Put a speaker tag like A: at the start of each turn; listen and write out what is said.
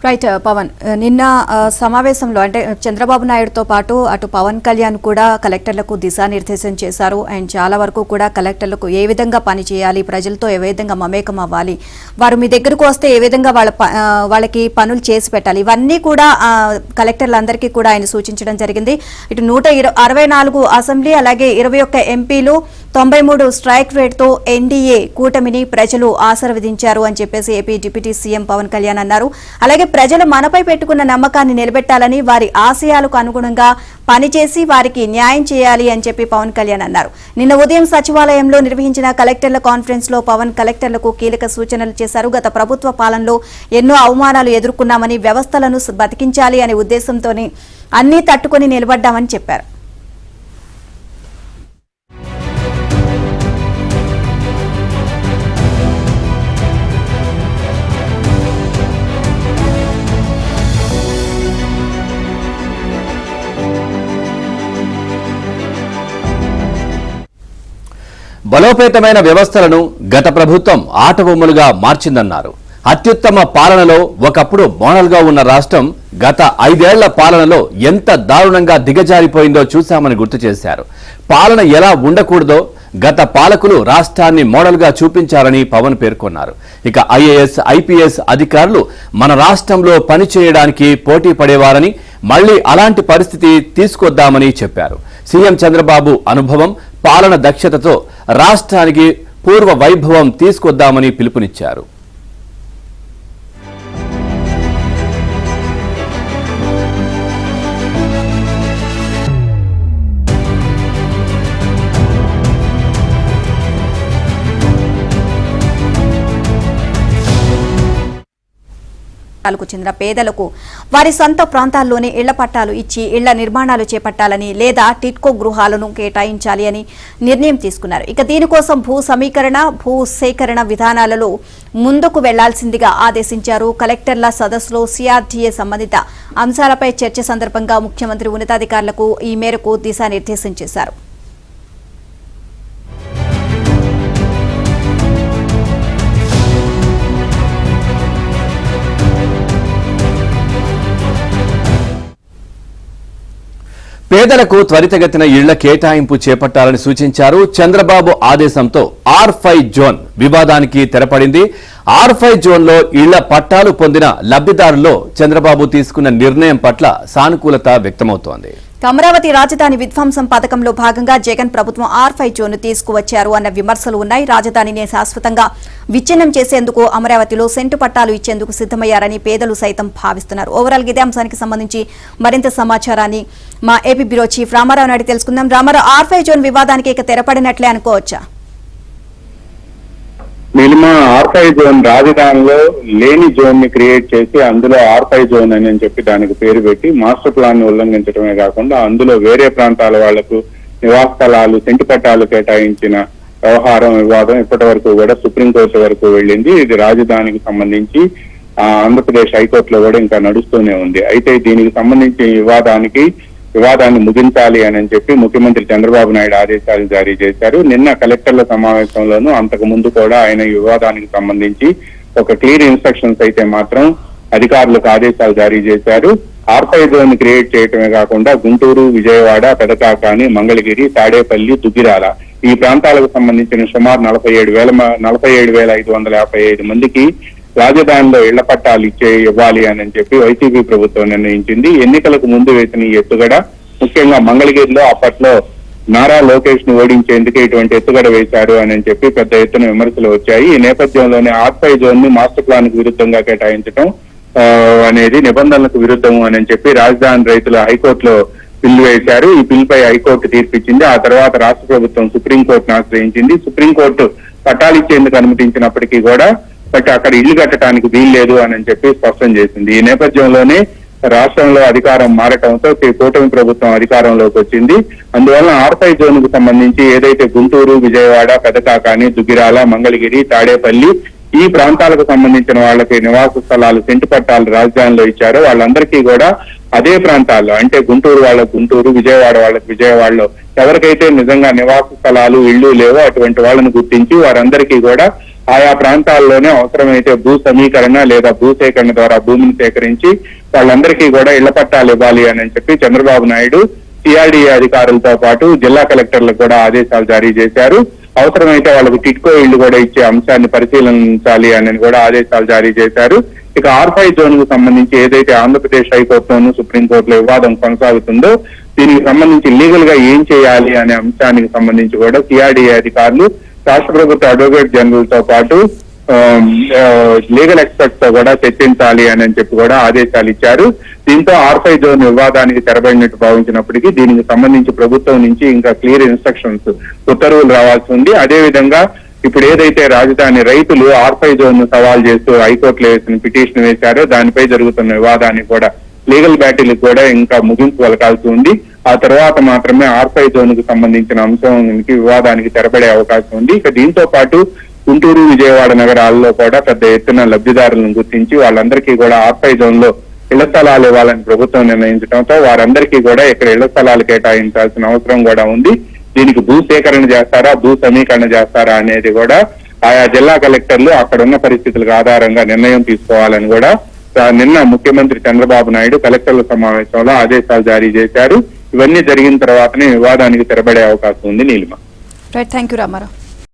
A: Right Pawan, నిన్న సమావేశంలో అంటే చంద్రబాబు నాయుడుతో పాటు అటు పవన్ కళ్యాణ్ కూడా కలెక్టర్లకు దిశానిర్దేశం చేశారు. అండ్ చాలా వరకు కూడా కలెక్టర్లకు ఏ విధంగా పని చేయాలి, ప్రజలతో ఏ విధంగా మమేకం అవ్వాలి, వారు మీ దగ్గరకు వస్తే ఏ విధంగా వాళ్ళకి పనులు చేసి పెట్టాలి, ఇవన్నీ కూడా కలెక్టర్లందరికీ కూడా ఆయన సూచించడం జరిగింది. ఇటు 164 అసెంబ్లీ అలాగే 21 ఎంపీలు 93 స్ట్రైక్ రేట్తో ఎన్డీఏ కూటమిని ప్రజలు ఆశీర్వదించారు అని చెప్పేసి AP deputy CM Pawan Kalyan అన్నారు. అలాగే ప్రజలు మనపై పెట్టుకున్న నమ్మకాన్ని నిలబెట్టాలని, వారి ఆశయాలకు అనుగుణంగా పనిచేసి వారికి న్యాయం చేయాలి అని చెప్పి పవన్ కళ్యాణ్ అన్నారు. నిన్న ఉదయం సచివాలయంలో నిర్వహించిన కలెక్టర్ల కాన్ఫరెన్స్ లో పవన్ కలెక్టర్లకు కీలక సూచనలు చేశారు. గత ప్రభుత్వ పాలనలో ఎన్నో అవమానాలు ఎదుర్కొన్నామని, వ్యవస్థలను బతికించాలి అనే ఉద్దేశంతోనే అన్నీ తట్టుకుని నిలబడ్డామని చెప్పారు.
B: బలోపేతమైన వ్యవస్థలను గత ప్రభుత్వం ఆటబొమ్మలుగా మార్చిందన్నారు. అత్యుత్తమ పాలనలో ఒకప్పుడు మోడల్గా ఉన్న రాష్ట్రం గత 5 ఏళ్ల పాలనలో ఎంత దారుణంగా దిగజారిపోయిందో చూశామని గుర్తు చేశారు. పాలన ఎలా ఉండకూడదో గత పాలకులు రాష్ట్రాన్ని మోడల్గా చూపించారని పవన్ పేర్కొన్నారు. ఇక ఐఏఎస్, ఐపీఎస్ అధికారులు మన రాష్ట్రంలో పనిచేయడానికి పోటీ పడేవారని, మళ్లీ అలాంటి పరిస్థితి తీసుకొద్దామని చెప్పారు. సీఎం చంద్రబాబు అనుభవం, పాలన దక్షతతో రాష్ట్రానికి పూర్వ వైభవం తీసుకొద్దామని పిలుపునిచ్చారు.
A: చెందిన పేదలకు వారి సొంత ప్రాంతాల్లోనే ఇళ్ల పట్టాలు ఇచ్చి ఇళ్ల నిర్మాణాలు చేపట్టాలని, లేదా టిట్కో గృహాలను కేటాయించాలి అని నిర్ణయం తీసుకున్నారు. ఇక దీనికోసం భూ సమీకరణ, భూ సేకరణ విధానాలలో ముందుకు వెళ్లాల్సిందిగా ఆదేశించారు. కలెక్టర్ల సదస్సులో సిఆర్డీఏ సంబంధిత అంశాలపై చర్చ సందర్భంగా ముఖ్యమంత్రి ఉన్నతాధికారులకు ఈ మేరకు దిశానిర్దేశం చేశారు.
B: పేదలకు త్వరితగతిన ఇళ్ల కేటాయింపు చేపట్టాలని సూచించారు. చంద్రబాబు ఆదేశంతో R5 జోన్ వివాదానికి తెరపడింది. R5 జోన్లో ఇళ్ల పట్టాలు పొందిన లబ్ధిదారుల్లో చంద్రబాబు తీసుకున్న నిర్ణయం పట్ల సానుకూలత వ్యక్తమవుతోంది.
A: అమరావతి రాజధాని విధ్వంసం పథకంలో భాగంగా జగన్ ప్రభుత్వం R5 జోన్ తీసుకువచ్చారు అన్న విమర్శలు ఉన్నాయి. రాజధానిని శాశ్వతంగా విచ్ఛిన్నం చేసేందుకు అమరావతిలో సెంటు పట్టాలు ఇచ్చేందుకు సిద్ధమయ్యారని పేదలు సైతం భావిస్తున్నారు. ఓవరాల్ ఇదే అంశానికి సంబంధించి మరింత సమాచారాన్ని మా AP bureau chief Ramarao Naidu తెలుసుకుందాం. రామారావు, R5 జోన్ వివాదానికి ఇక తెరపడినట్లే అనుకోవచ్చా?
C: R5 జోన్ రాజధానిలో లేని జోన్ ని క్రియేట్ చేసి అందులో R5 జోన్ అని చెప్పి దానికి పేరు పెట్టి మాస్టర్ ప్లాన్ ని ఉల్లంఘించడమే కాకుండా అందులో వేరే ప్రాంతాల వాళ్లకు నివాస స్థలాలు, సెంటు పట్టాలు కేటాయించిన వివాదం ఇప్పటి వరకు కూడా సుప్రీంకోర్టు వరకు వెళ్ళింది. ఇది రాజధానికి సంబంధించి ఆంధ్రప్రదేశ్ హైకోర్టులో కూడా ఇంకా నడుస్తూనే ఉంది. అయితే దీనికి సంబంధించి వివాదాన్ని ముగించాలి అని చెప్పి ముఖ్యమంత్రి చంద్రబాబు నాయుడు ఆదేశాలు జారీ చేశారు. నిన్న కలెక్టర్ల సమావేశంలోనూ అంతకు ముందు కూడా ఆయన వివాదానికి సంబంధించి ఒక క్లియర్ ఇన్స్ట్రక్షన్స్ అయితే మాత్రం అధికారులకు ఆదేశాలు జారీ చేశారు. R5 జోన్ క్రియేట్ చేయటమే కాకుండా గుంటూరు, విజయవాడ, పెదకాకాని, మంగళగిరి, తాడేపల్లి, దుగ్గిరాల ఈ ప్రాంతాలకు సంబంధించిన సుమారు 47,555 మందికి రాజధానిలో ఇళ్ల పట్టాలు ఇవ్వాలి అని చెప్పి వైసీపీ ప్రభుత్వం నిర్ణయించింది. ఎన్నికలకు ముందు వేసిన ఈ ఎత్తుగడ ముఖ్యంగా మంగళగిరిలో అప్పట్లో నారా లోకేష్ ను ఓడించేందుకు ఇటువంటి ఎత్తుగడ వేశారు అని చెప్పి పెద్ద ఎత్తున విమర్శలు వచ్చాయి. ఈ నేపథ్యంలోనే R5 జోన్ ని మాస్టర్ ప్లాన్ కు విరుద్ధంగా కేటాయించడం అనేది నిబంధనలకు విరుద్ధము అని చెప్పి రాజధాని రైతులు హైకోర్టులో బిల్లు వేశారు. ఈ బిల్లుపై హైకోర్టు తీర్పిచ్చింది. ఆ తర్వాత రాష్ట్ర ప్రభుత్వం సుప్రీంకోర్టును ఆశ్రయించింది. సుప్రీంకోర్టు పట్టాలు ఇచ్చేందుకు అనుమతించినప్పటికీ కూడా అక్కడ ఇళ్లు కట్టడానికి వీల్లేదు అని చెప్పి స్పష్టం చేసింది. ఈ నేపథ్యంలోనే రాష్ట్రంలో అధికారం మారటంతో కూటమి ప్రభుత్వం అధికారంలోకి వచ్చింది. అందువల్ల R5 జోన్ కు సంబంధించి ఏదైతే గుంటూరు, విజయవాడ, పెదకాకాని, దుగ్గిరాల, మంగళగిరి, తాడేపల్లి ఈ ప్రాంతాలకు సంబంధించిన వాళ్ళకి నివాస స్థలాలు, సెంటు పట్టాలు రాజధానిలో ఇచ్చారో వాళ్ళందరికీ కూడా అదే ప్రాంతాల్లో అంటే గుంటూరు వాళ్ళకు గుంటూరు, విజయవాడ వాళ్ళకి విజయవాడలో ఎవరికైతే నిజంగా నివాస స్థలాలు, ఇళ్లు లేవో అటువంటి వాళ్ళని గుర్తించి వారందరికీ కూడా ఆయా ప్రాంతాల్లోనే అవసరమైతే భూ సమీకరణ లేదా భూసేకరణ ద్వారా భూమిని సేకరించి వాళ్ళందరికీ కూడా ఇళ్ల పట్టాలు ఇవ్వాలి అని చెప్పి చంద్రబాబు నాయుడు సిఆర్డీఏ అధికారులతో పాటు జిల్లా కలెక్టర్లకు కూడా ఆదేశాలు జారీ చేశారు. అవసరమైతే వాళ్ళకు టిట్కో ఇళ్లు కూడా ఇచ్చే అంశాన్ని పరిశీలించాలి అని కూడా ఆదేశాలు జారీ చేశారు. ఇక R5 జోన్ కు సంబంధించి ఏదైతే ఆంధ్రప్రదేశ్ హైకోర్టులోను సుప్రీంకోర్టులో వివాదం కొనసాగుతుందో దీనికి సంబంధించి లీగల్ గా ఏం చేయాలి అనే అంశానికి సంబంధించి కూడా సిఆర్డీఏ అధికారులు రాష్ట్ర ప్రభుత్వ అడ్వకేట్ జనరల్ తో పాటు లీగల్ ఎక్స్పర్ట్స్ తో కూడా చర్చించాలి అని చెప్పి కూడా ఆదేశాలు ఇచ్చారు. దీంతో R5 జోన్ వివాదానికి తెరబడినట్టు భావించినప్పటికీ దీనికి సంబంధించి ప్రభుత్వం నుంచి ఇంకా క్లియర్ ఇన్స్ట్రక్షన్స్ ఉత్తర్వులు రావాల్సి ఉంది. అదేవిధంగా ఇప్పుడు ఏదైతే రాజధాని రైతులు R5 జోన్ ను సవాల్ చేస్తూ హైకోర్టులో వేసిన పిటిషన్ వేశారో దానిపై జరుగుతున్న వివాదానికి కూడా లీగల్ బ్యాటిల్ కూడా ఇంకా ముగింపు పలకాల్సి ఉంది. ఆ తర్వాత మాత్రమే R5 జోన్ కు సంబంధించిన అంశానికి వివాదానికి తెరపడే అవకాశం ఉంది. ఇక దీంతో పాటు గుంటూరు, విజయవాడ నగరాల్లో కూడా పెద్ద ఎత్తున లబ్ధిదారులను గుర్తించి వాళ్ళందరికీ కూడా R5 జోన్ లో ఇళ్ల స్థలాలు ఇవ్వాలని ప్రభుత్వం నిర్ణయించడంతో వారందరికీ కూడా ఇక్కడ ఇళ్ల స్థలాలు కేటాయించాల్సిన అవసరం కూడా ఉంది. దీనికి భూ సేకరణ చేస్తారా, భూ సమీకరణ చేస్తారా అనేది కూడా ఆయా జిల్లా కలెక్టర్లు అక్కడ ఉన్న పరిస్థితులకు ఆధారంగా నిర్ణయం తీసుకోవాలని కూడా నిన్న ముఖ్యమంత్రి చంద్రబాబు నాయుడు కలెక్టర్ల సమావేశంలో ఆదేశాలు జారీ చేశారు. ఇవన్నీ జరిగిన తర్వాతనే వివాదానికి తెరబడే అవకాశం ఉంది. Neelima.
A: Right, thank you Ramarao.